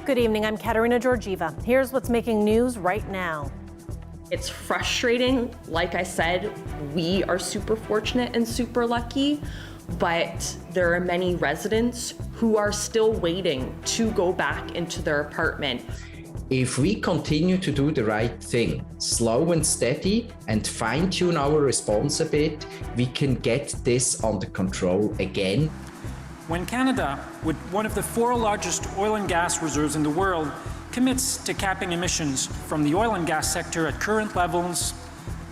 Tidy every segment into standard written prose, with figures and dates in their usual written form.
Good evening, I'm Katerina Georgieva. Here's what's making news right now. It's frustrating. Like I said, we are super fortunate and super lucky, but there are many residents who are still waiting to go back into their apartment. If we continue to do the right thing, slow and steady, and fine-tune our response a bit, we can get this under control again. When Canada, with one of the 4 largest oil and gas reserves in the world, commits to capping emissions from the oil and gas sector at current levels,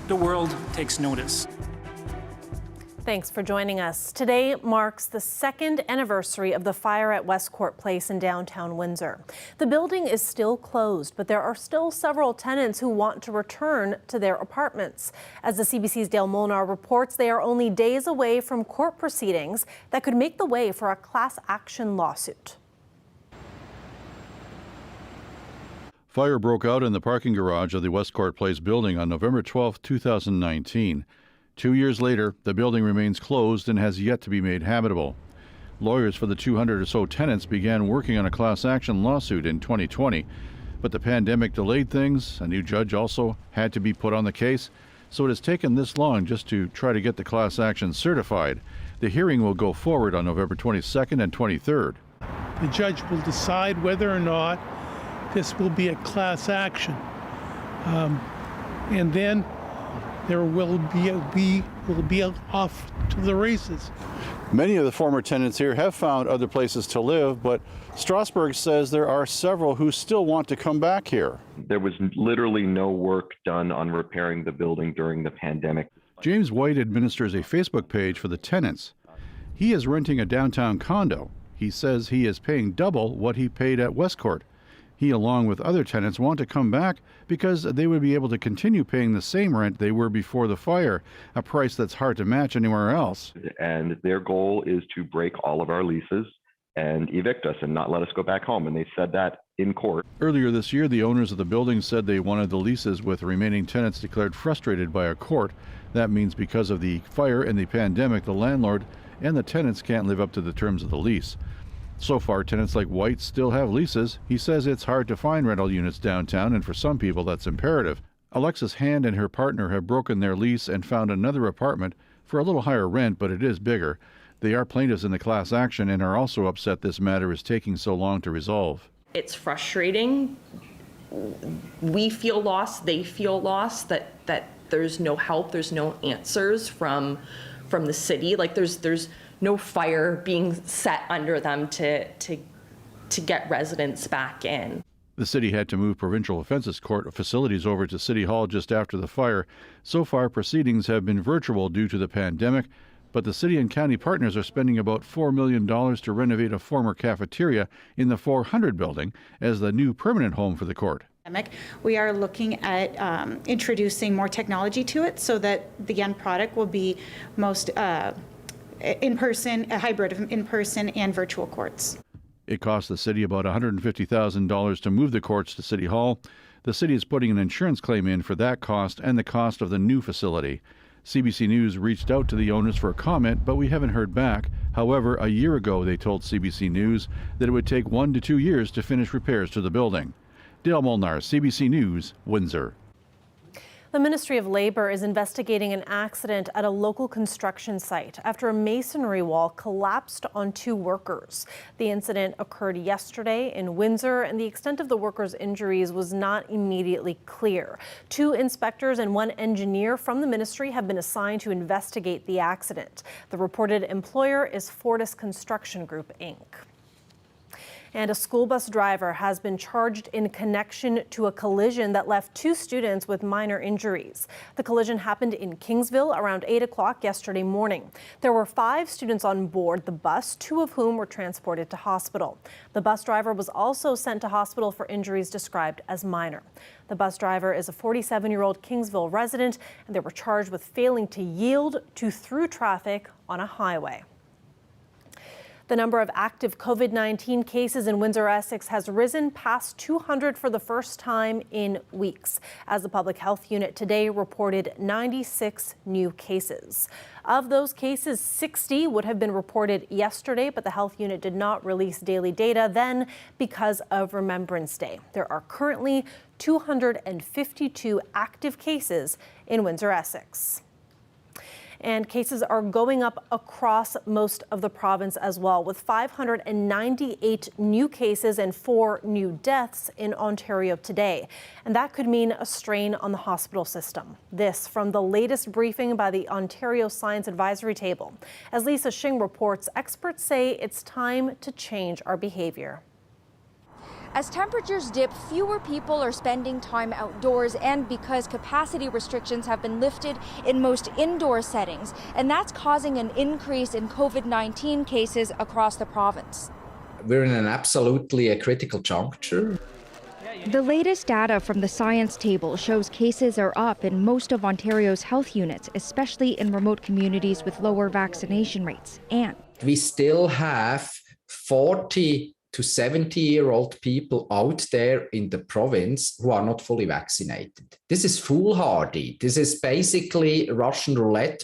the world takes notice. Thanks for joining us. Today marks the 2nd anniversary of the fire at Westcourt Place in downtown Windsor. The building is still closed, but there are still several tenants who want to return to their apartments. As the CBC's Dale Molnar reports, they are only days away from court proceedings that could make the way for a class action lawsuit. Fire broke out in the parking garage of the Westcourt Place building on November 12, 2019. 2 years later, the building remains closed and has yet to be made habitable. Lawyers for the 200 or so tenants began working on a class action lawsuit in 2020, but the pandemic delayed things. A new judge also had to be put on the case, so it has taken this long just to try to get the class action certified. The hearing will go forward on November 22nd and 23rd. The judge will decide whether or not this will be a class action, and then there will be off to the races. Many of the former tenants here have found other places to live, but Strasburg says there are several who still want to come back here. There was literally no work done on repairing the building during the pandemic. James White administers a Facebook page for the tenants. He is renting a downtown condo. He says he is paying double what he paid at Westcourt. He, along with other tenants, want to come back because they would be able to continue paying the same rent they were before the fire, a price that's hard to match anywhere else. And their goal is to break all of our leases and evict us and not let us go back home. And they said that in court. Earlier this year, the owners of the building said they wanted the leases with remaining tenants declared frustrated by a court. That means because of the fire and the pandemic, the landlord and the tenants can't live up to the terms of the lease. So far, tenants like White still have leases. He says it's hard to find rental units downtown, and for some people that's imperative. Alexis Hand and her partner have broken their lease and found another apartment for a little higher rent, but it is bigger. They are plaintiffs in the class action and are also upset this matter is taking so long to resolve. It's frustrating. We feel lost, they feel lost, that there's no help, there's no answers from the city. Like there's no fire being set under them to get residents back in. The city had to move provincial offenses court facilities over to City Hall just after the fire. So far, proceedings have been virtual due to the pandemic, but the city and county partners are spending about $4 million to renovate a former cafeteria in the 400 building as the new permanent home for the court. We are looking at introducing more technology to it so that the end product will be most in-person, a hybrid of in-person and virtual courts. It cost the city about $150,000 to move the courts to City Hall. The city is putting an insurance claim in for that cost and the cost of the new facility. CBC News reached out to the owners for a comment, but we haven't heard back. However, a year ago they told CBC News that it would take 1 to 2 years to finish repairs to the building. Dale Molnar, CBC News, Windsor. The Ministry of Labour is investigating an accident at a local construction site after a masonry wall collapsed on 2 workers. The incident occurred yesterday in Windsor, and the extent of the workers' injuries was not immediately clear. 2 inspectors and 1 engineer from the ministry have been assigned to investigate the accident. The reported employer is Fortis Construction Group, Inc. And a school bus driver has been charged in connection to a collision that left 2 students with minor injuries. The collision happened in Kingsville around 8 o'clock yesterday morning. There were 5 students on board the bus, 2 of whom were transported to hospital. The bus driver was also sent to hospital for injuries described as minor. The bus driver is a 47-year-old Kingsville resident, and they were charged with failing to yield to through traffic on a highway. The number of active COVID-19 cases in Windsor, Essex has risen past 200 for the first time in weeks, as the Public Health Unit today reported 96 new cases. Of those cases, 60 would have been reported yesterday, but the Health Unit did not release daily data then because of Remembrance Day. There are currently 252 active cases in Windsor, Essex. And cases are going up across most of the province as well, with 598 new cases and 4 new deaths in Ontario today. And that could mean a strain on the hospital system. This from the latest briefing by the Ontario Science Advisory Table. As Lisa Shing reports, experts say it's time to change our behavior. As temperatures dip, fewer people are spending time outdoors, and because capacity restrictions have been lifted in most indoor settings, and that's causing an increase in COVID-19 cases across the province. We're in an absolutely critical juncture. The latest data from the Science Table shows cases are up in most of Ontario's health units, especially in remote communities with lower vaccination rates. And we still have 40 to 70-year-old people out there in the province who are not fully vaccinated. This is foolhardy. This is basically Russian roulette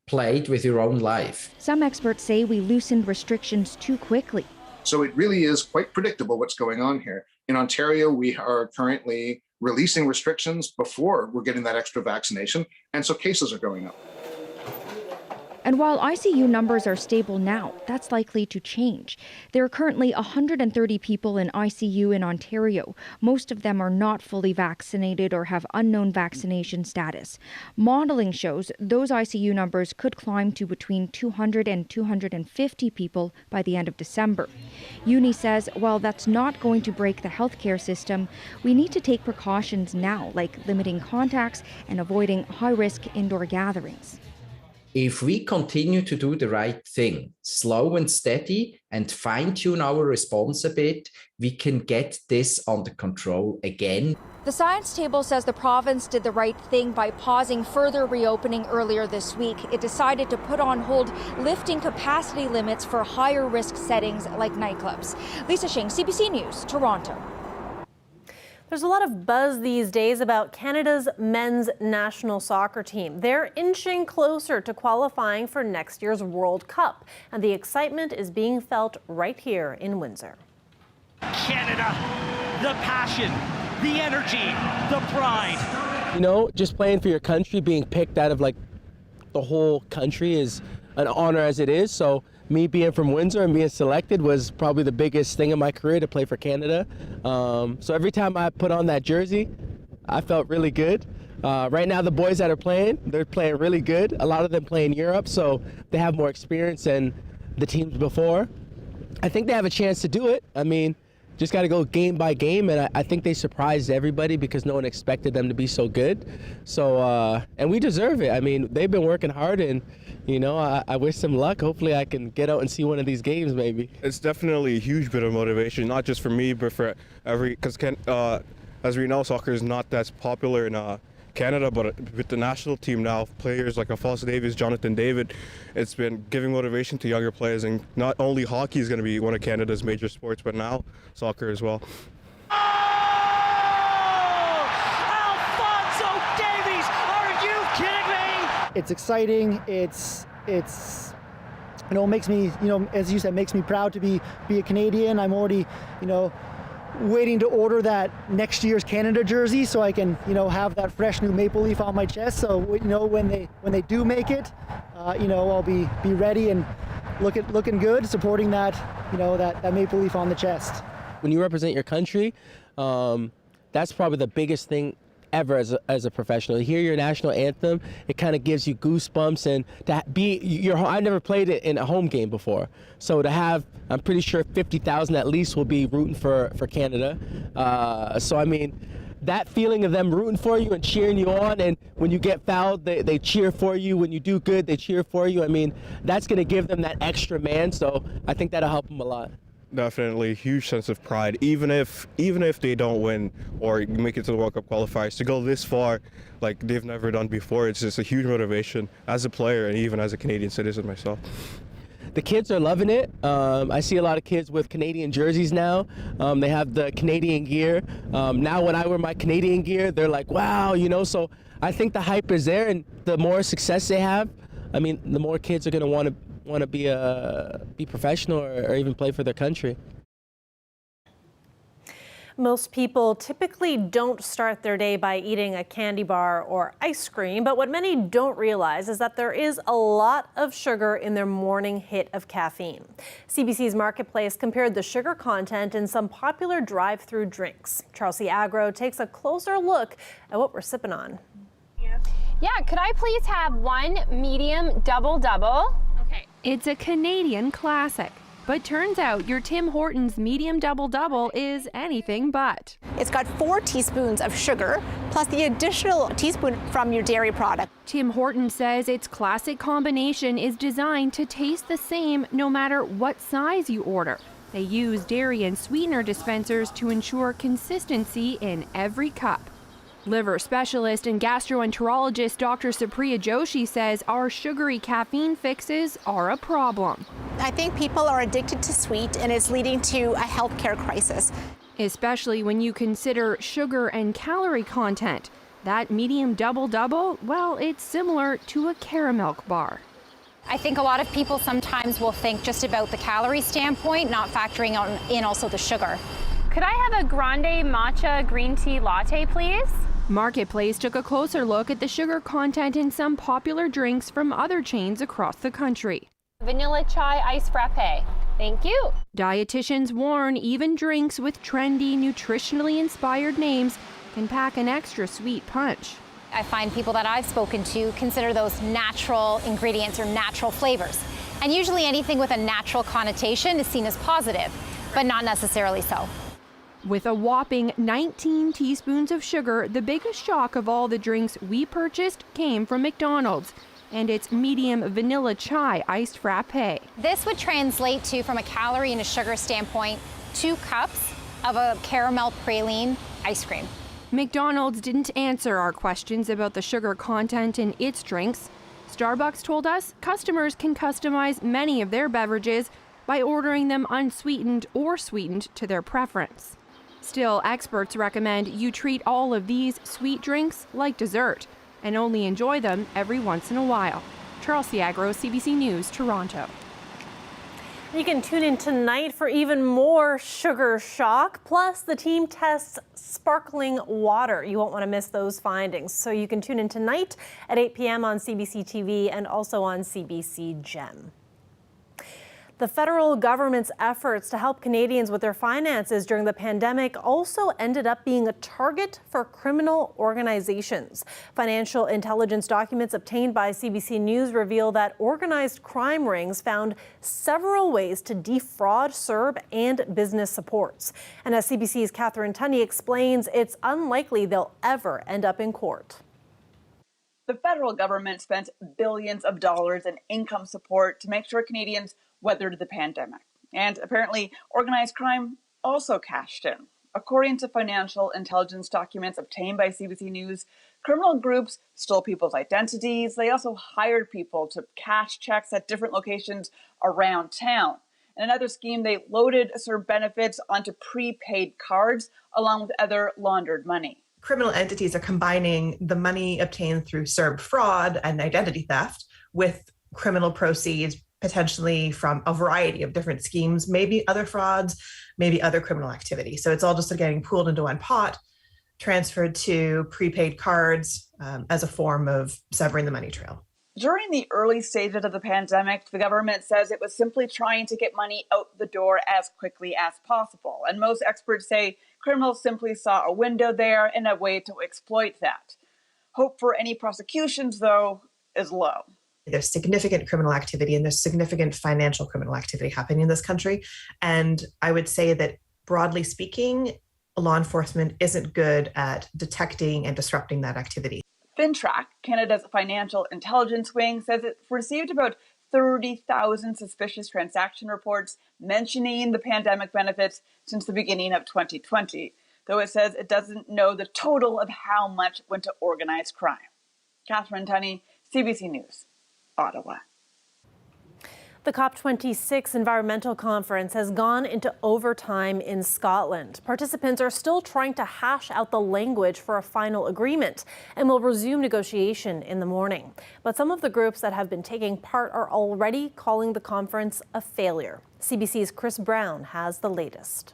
played with your own life. Some experts say we loosened restrictions too quickly. So it really is quite predictable what's going on here. In Ontario, we are currently releasing restrictions before we're getting that extra vaccination, and so cases are going up. And while ICU numbers are stable now, that's likely to change. There are currently 130 people in ICU in Ontario. Most of them are not fully vaccinated or have unknown vaccination status. Modeling shows those ICU numbers could climb to between 200 and 250 people by the end of December. Uni says while that's not going to break the healthcare system, we need to take precautions now, like limiting contacts and avoiding high-risk indoor gatherings. If we continue to do the right thing, slow and steady, and fine-tune our response a bit, we can get this under control again. The Science Table says the province did the right thing by pausing further reopening earlier this week. It decided to put on hold lifting capacity limits for higher risk settings like nightclubs. Lisa Shing, CBC News, Toronto. There's a lot of buzz these days about Canada's men's national soccer team. They're inching closer to qualifying for next year's World Cup, and the excitement is being felt right here in Windsor. Canada, the passion, the energy, the pride. You know, just playing for your country, being picked out of like the whole country is an honor as it is. So me being from Windsor and being selected was probably the biggest thing in my career to play for Canada. So every time I put on that jersey, I felt really good. Right now, the boys that are playing, they're playing really good. A lot of them play in Europe, so they have more experience than the teams before. I think they have a chance to do it. I mean, just got to go game by game, and I think they surprised everybody because no one expected them to be so good. So, and we deserve it. I mean, they've been working hard, and you know, I wish them luck. Hopefully I can get out and see one of these games maybe. It's definitely a huge bit of motivation, not just for me, but for because as we know, soccer is not that popular in Canada, but with the national team now, players like Alphonso Davies, Jonathan David, it's been giving motivation to younger players, and not only hockey is going to be one of Canada's major sports, but now soccer as well. It's exciting. It's you know, makes me, you know, as you said, makes me proud to be a Canadian. I'm already, you know, waiting to order that next year's Canada jersey so I can, you know, have that fresh new maple leaf on my chest. So you know, when they do make it, you know, I'll be ready and looking good, supporting that, you know, that maple leaf on the chest. When you represent your country, that's probably the biggest thing ever as a professional. To hear your national anthem, it kind of gives you goosebumps, and to be I never played it in a home game before, so to have, I'm pretty sure 50,000 at least will be rooting for Canada. So I mean, that feeling of them rooting for you and cheering you on, and when you get fouled, they cheer for you. When you do good, they cheer for you. I mean, that's going to give them that extra man, so I think that'll help them a lot. Definitely a huge sense of pride, even if they don't win or make it to the World Cup qualifiers, to go this far like they've never done before. It's just a huge motivation as a player and even as a Canadian citizen myself. the kids are loving it. I see a lot of kids with Canadian jerseys now. They have the Canadian gear. Now when I wear my Canadian gear, they're like, wow, you know, so I think the hype is there, and the more success they have, I mean, the more kids are going to want to be professional or even play for their country. Most people typically don't start their day by eating a candy bar or ice cream, but what many don't realize is that there is a lot of sugar in their morning hit of caffeine. CBC's Marketplace compared the sugar content in some popular drive-through drinks. Charles C. Agro takes a closer look at what we're sipping on. Yeah, could I please have one medium double-double? Okay. It's a Canadian classic. But turns out your Tim Hortons medium double-double is anything but. It's got 4 teaspoons of sugar, plus the additional teaspoon from your dairy product. Tim Hortons says its classic combination is designed to taste the same no matter what size you order. They use dairy and sweetener dispensers to ensure consistency in every cup. Liver specialist and gastroenterologist Dr. Supriya Joshi says our sugary caffeine fixes are a problem. I think people are addicted to sweet, and it's leading to a healthcare crisis. Especially when you consider sugar and calorie content. That medium double-double, well, it's similar to a caramel bar. I think a lot of people sometimes will think just about the calorie standpoint, not factoring in also the sugar. Could I have a grande matcha green tea latte, please? Marketplace took a closer look at the sugar content in some popular drinks from other chains across the country. Vanilla chai iced frappe. Thank you. Dietitians warn even drinks with trendy, nutritionally inspired names can pack an extra sweet punch. I find people that I've spoken to consider those natural ingredients or natural flavors. And usually anything with a natural connotation is seen as positive, but not necessarily so. With a whopping 19 teaspoons of sugar, the biggest shock of all the drinks we purchased came from McDonald's and its medium vanilla chai iced frappe. This would translate to, from a calorie and a sugar standpoint, 2 cups of a caramel praline ice cream. McDonald's didn't answer our questions about the sugar content in its drinks. Starbucks told us customers can customize many of their beverages by ordering them unsweetened or sweetened to their preference. Still, experts recommend you treat all of these sweet drinks like dessert and only enjoy them every once in a while. Charles C. Agro, CBC News, Toronto. You can tune in tonight for even more sugar shock. Plus, the team tests sparkling water. You won't want to miss those findings. So you can tune in tonight at 8 p.m. on CBC TV and also on CBC Gem. The federal government's efforts to help Canadians with their finances during the pandemic also ended up being a target for criminal organizations. Financial intelligence documents obtained by CBC News reveal that organized crime rings found several ways to defraud CERB and business supports. And as CBC's Catherine Tunney explains, it's unlikely they'll ever end up in court. The federal government spent billions of dollars in income support to make sure Canadians weathered the pandemic. And apparently, organized crime also cashed in. According to financial intelligence documents obtained by CBC News, criminal groups stole people's identities. They also hired people to cash checks at different locations around town. In another scheme, they loaded CERB benefits onto prepaid cards along with other laundered money. Criminal entities are combining the money obtained through CERB fraud and identity theft with criminal proceeds potentially from a variety of different schemes, maybe other frauds, maybe other criminal activity. So it's all just getting pooled into one pot, transferred to prepaid cards as a form of severing the money trail. During the early stages of the pandemic, the government says it was simply trying to get money out the door as quickly as possible. And most experts say criminals simply saw a window there and a way to exploit that. Hope for any prosecutions, though, is low. There's significant criminal activity and there's significant financial criminal activity happening in this country. And I would say that broadly speaking, law enforcement isn't good at detecting and disrupting that activity. FinTrack, Canada's financial intelligence wing, says it received about 30,000 suspicious transaction reports mentioning the pandemic benefits since the beginning of 2020, though it says it doesn't know the total of how much went to organized crime. Catherine Tunney, CBC News, Ottawa. The COP26 environmental conference has gone into overtime in Scotland. Participants are still trying to hash out the language for a final agreement and will resume negotiation in the morning. But some of the groups that have been taking part are already calling the conference a failure. CBC's Chris Brown has the latest.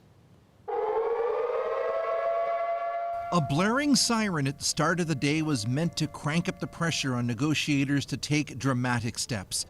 A blaring siren at the start of the day was meant to crank up the pressure on negotiators to take dramatic steps.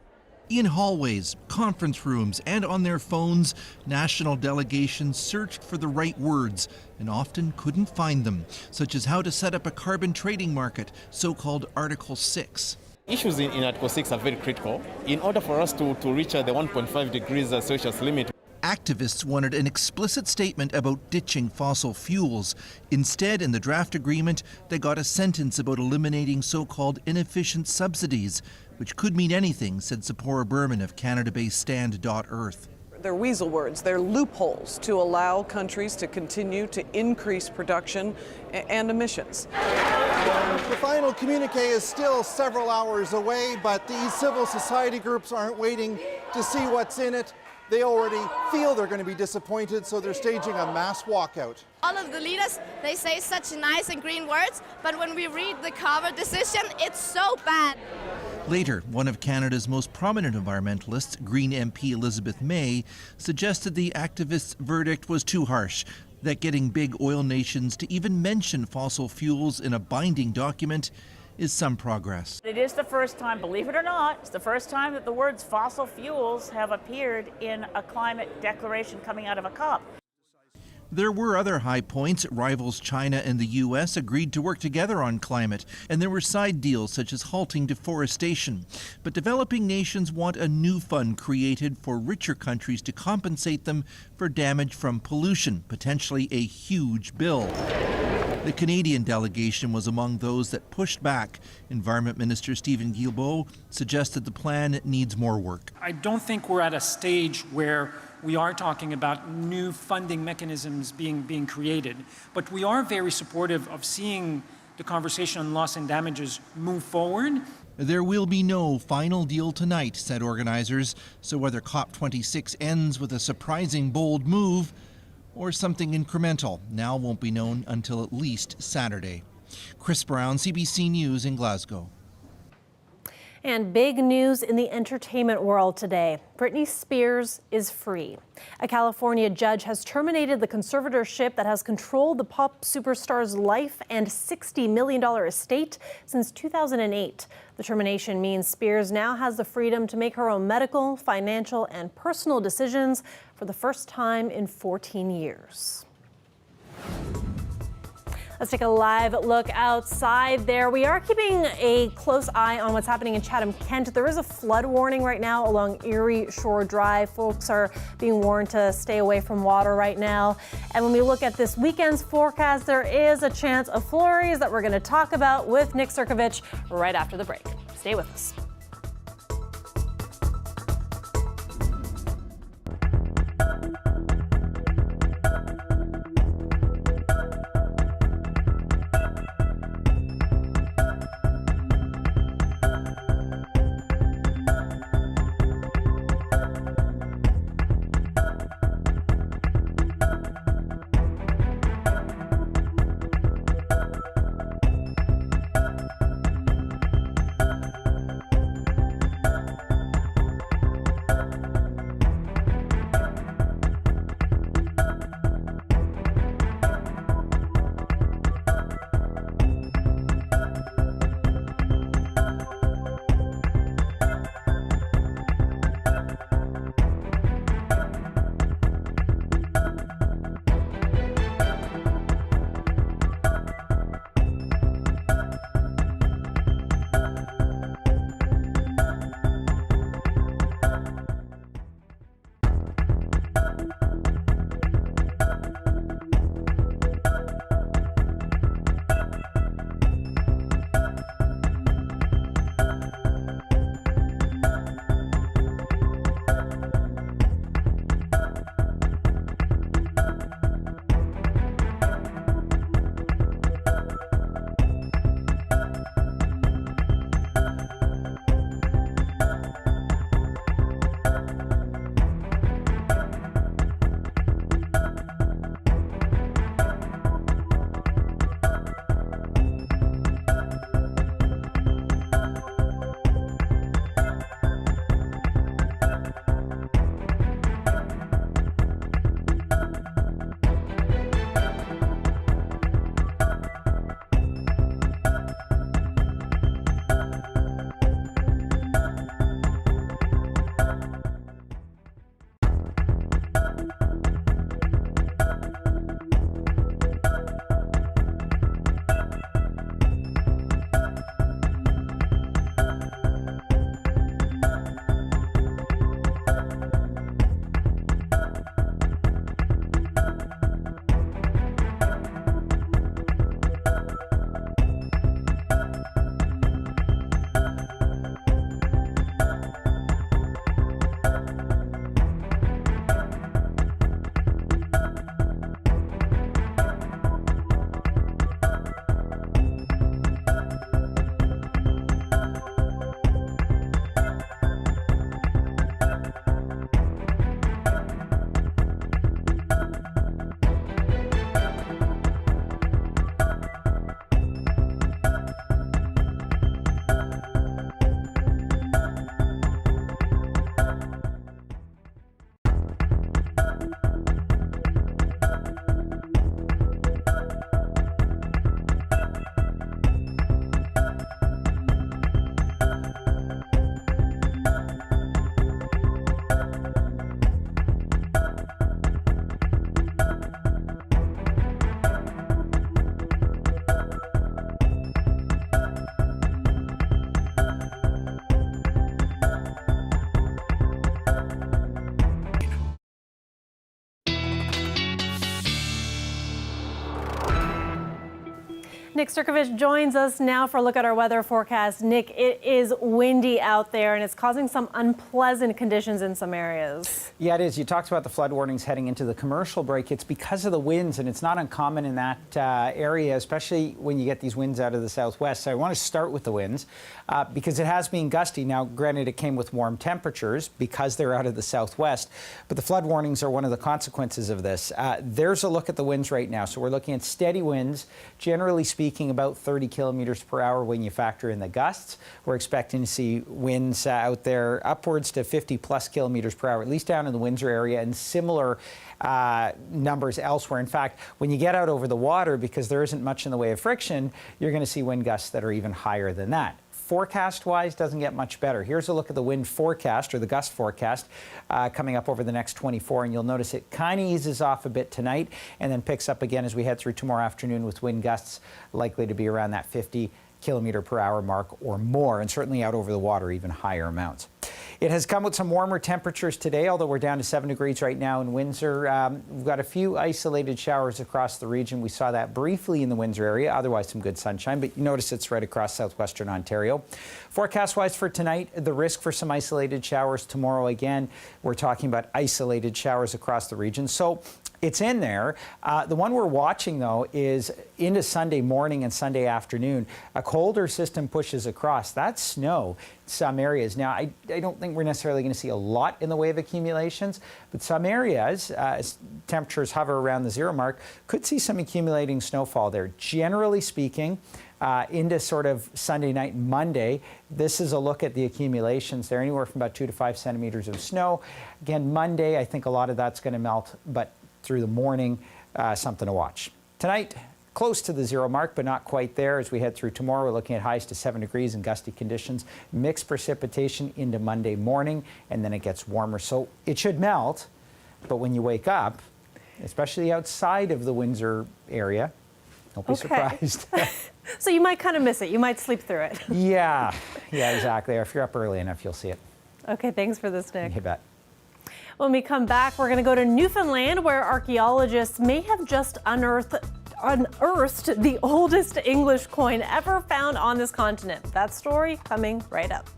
In hallways, conference rooms, and on their phones, national delegations searched for the right words and often couldn't find them, such as how to set up a carbon trading market, so-called Article 6. Issues in Article 6 are very critical. In order for us to reach the 1.5 degrees Celsius limit, activists wanted an explicit statement about ditching fossil fuels. Instead, in the draft agreement, they got a sentence about eliminating so-called inefficient subsidies, which could mean anything, said Sephora Berman of Canada-based Stand.Earth. They're weasel words. They're loopholes to allow countries to continue to increase production and emissions. The final communique is still several hours away, but these civil society groups aren't waiting to see what's in it. They already feel they're going to be disappointed, so they're staging a mass walkout. All of the leaders, they say such nice and green words, but when we read the cover decision, it's so bad. Later, one of Canada's most prominent environmentalists, Green MP Elizabeth May, suggested the activists' verdict was too harsh, that getting big oil nations to even mention fossil fuels in a binding document is some progress. It is the first time, believe it or not, it's the first time that the words fossil fuels have appeared in a climate declaration coming out of a COP. There were other high points. Rivals China and the U.S. agreed to work together on climate, and there were side deals such as halting deforestation. But developing nations want a new fund created for richer countries to compensate them for damage from pollution, potentially a huge bill. The Canadian delegation was among those that pushed back. Environment Minister Stephen Guilbeault suggested the plan needs more work. I don't think we're at a stage where we are talking about new funding mechanisms being created, but we are very supportive of seeing the conversation on loss and damages move forward. There will be no final deal tonight, said organizers, so whether COP26 ends with a surprising bold move or something incremental now won't be known until at least Saturday. Chris Brown, CBC News in Glasgow. And big news in the entertainment world today. Britney Spears is free. A California judge has terminated the conservatorship that has controlled the pop superstar's life and $60 million estate since 2008. The termination means Spears now has the freedom to make her own medical, financial, and personal decisions for the first time in 14 years. Let's take a live look outside there. We are keeping a close eye on what's happening in Chatham, Kent. There is a flood warning right now along Erie Shore Drive. Folks are being warned to stay away from water right now. And when we look at this weekend's forecast, there is a chance of flurries that we're going to talk about with Nick Sirkovich right after the break. Stay with us. Nick Sturkovich joins us now for a look at our weather forecast. Nick, it is windy out there and it's causing some unpleasant conditions in some areas. Yeah, it is. You talked about the flood warnings heading into the commercial break. It's because of the winds, and it's not uncommon in that area, especially when you get these winds out of the southwest. So I want to start with the winds because it has been gusty. Now, granted, it came with warm temperatures because they're out of the southwest, but the flood warnings are one of the consequences of this. There's a look at the winds right now. So we're looking at steady winds, generally speaking about 30 kilometers per hour when you factor in the gusts. We're expecting to see winds out there upwards to 50 plus kilometers per hour, at least down in the Windsor area, and similar numbers elsewhere. In fact, when you get out over the water, because there isn't much in the way of friction, you're going to see wind gusts that are even higher than that. Forecast-wise, doesn't get much better. Here's a look at the wind forecast, or the gust forecast, coming up over the next 24, and you'll notice it kind of eases off a bit tonight and then picks up again as we head through tomorrow afternoon, with wind gusts likely to be around that 50 kilometer per hour mark or more, and certainly out over the water, even higher amounts. It has come with some warmer temperatures today, although we're down to 7 degrees right now in Windsor. We've got a few isolated showers across the region. We saw that briefly in the Windsor area, otherwise some good sunshine, but you notice it's right across southwestern Ontario. Forecast-wise for tonight, the risk for some isolated showers. Tomorrow again, we're talking about isolated showers across the region. So it's in there. The one we're watching, though, is into Sunday morning and Sunday afternoon. A colder system pushes across. That's snow in some areas. Now, I don't think we're necessarily going to see a lot in the way of accumulations, but some areas, as temperatures hover around the 0 mark, could see some accumulating snowfall there. Generally speaking, into sort of Sunday night and Monday, this is a look at the accumulations. They're anywhere from about 2 to 5 centimeters of snow. Again, Monday, I think a lot of that's going to melt, but through the morning, something to watch. Tonight, close to the 0 mark, but not quite there. As we head through tomorrow, we're looking at highs to 7 degrees and gusty conditions. Mixed precipitation into Monday morning, and then it gets warmer. So it should melt, but when you wake up, especially outside of the Windsor area, don't be surprised. So you might kind of miss it. You might sleep through it. Yeah, exactly. Or if you're up early enough, you'll see it. Okay, thanks for this, Nick. You bet. When we come back, we're going to go to Newfoundland, where archaeologists may have just unearthed the oldest English coin ever found on this continent. That story coming right up.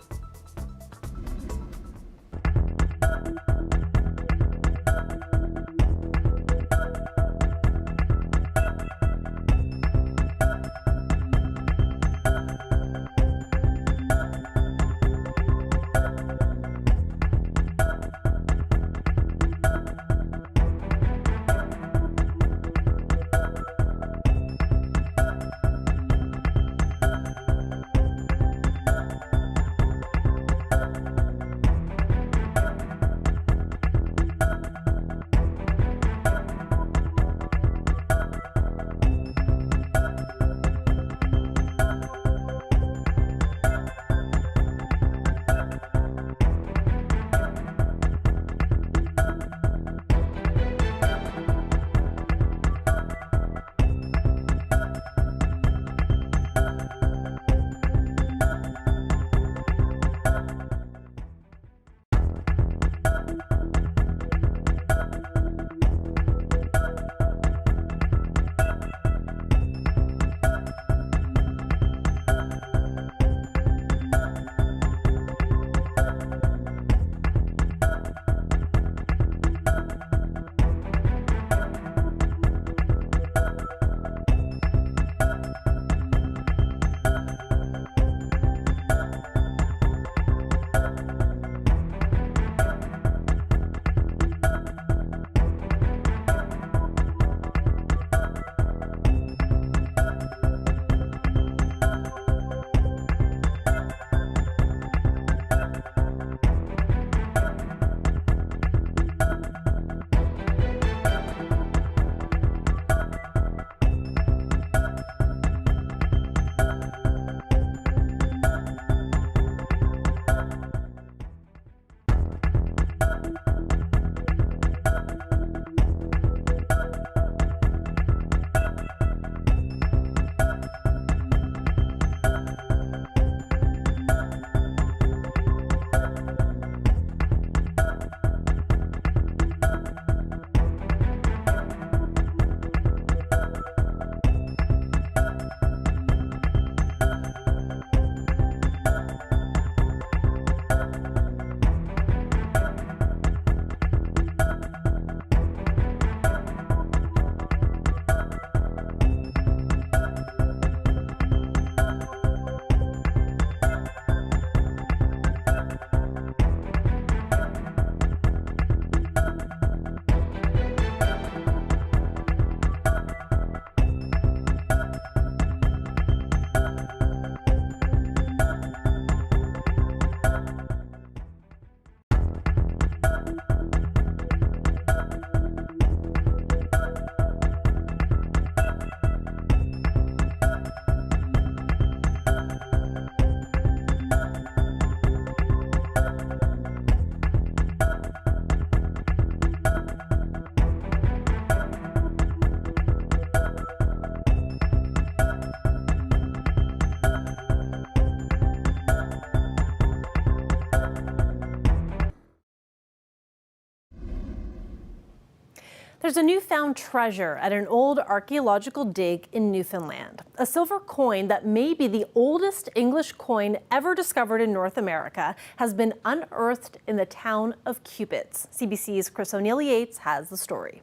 There's a newfound treasure at an old archaeological dig in Newfoundland. A silver coin that may be the oldest English coin ever discovered in North America has been unearthed in the town of Cupids. CBC's Chris O'Neill-Yates has the story.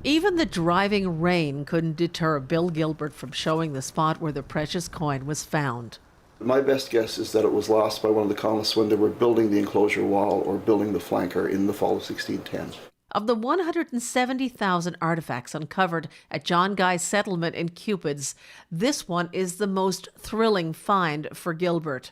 Even the driving rain couldn't deter Bill Gilbert from showing the spot where the precious coin was found. My best guess is that it was lost by one of the colonists when they were building the enclosure wall or building the flanker in the fall of 1610. Of the 170,000 artifacts uncovered at John Guy's settlement in Cupids, this one is the most thrilling find for Gilbert.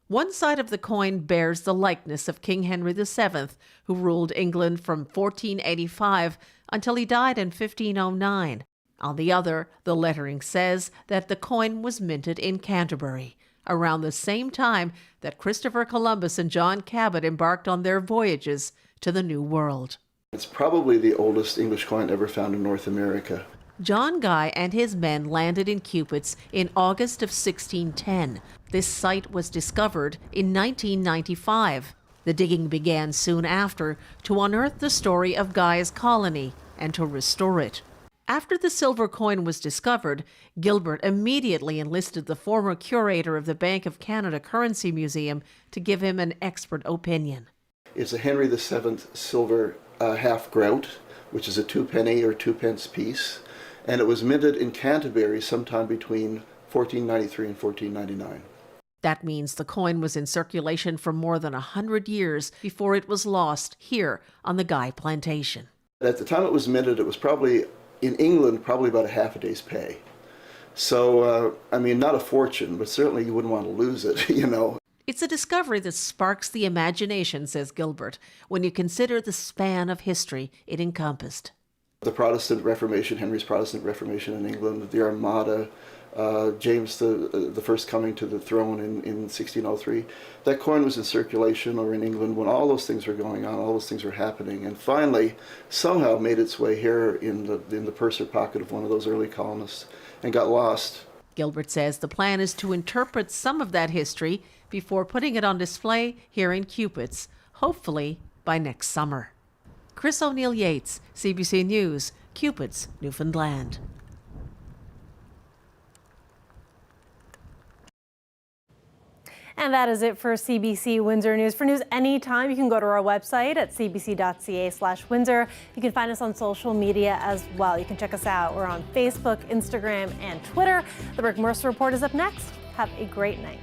One side of the coin bears the likeness of King Henry VII, who ruled England from 1485 until he died in 1509. On the other, the lettering says that the coin was minted in Canterbury, around the same time that Christopher Columbus and John Cabot embarked on their voyages to the New World. It's probably the oldest English coin ever found in North America. John Guy and his men landed in Cupids in August of 1610. This site was discovered in 1995. The digging began soon after to unearth the story of Guy's colony and to restore it. After the silver coin was discovered, Gilbert immediately enlisted the former curator of the Bank of Canada Currency Museum to give him an expert opinion. It's a Henry VII silver half grout, which is a 2-penny or 2-pence piece, and it was minted in Canterbury sometime between 1493 and 1499. That means the coin was in circulation for more than 100 years before it was lost here on the Guy plantation. At the time it was minted, it was probably, in England, probably about a half a day's pay. So, I mean, not a fortune, but certainly you wouldn't want to lose it, you know. It's a discovery that sparks the imagination, says Gilbert, when you consider the span of history it encompassed. The Protestant Reformation, Henry's Protestant Reformation in England, the Armada, James the first coming to the throne in 1603. That coin was in circulation or in England when all those things were going on, all those things were happening, and finally somehow made its way here in the purse or pocket of one of those early colonists and got lost. Gilbert says the plan is to interpret some of that history before putting it on display here in Cupids, hopefully by next summer. Chris O'Neill-Yates, CBC News, Cupids, Newfoundland. And that is it for CBC Windsor News. For news anytime, you can go to our website at cbc.ca/Windsor. You can find us on social media as well. You can check us out. We're on Facebook, Instagram, and Twitter. The Rick Mercer Report is up next. Have a great night.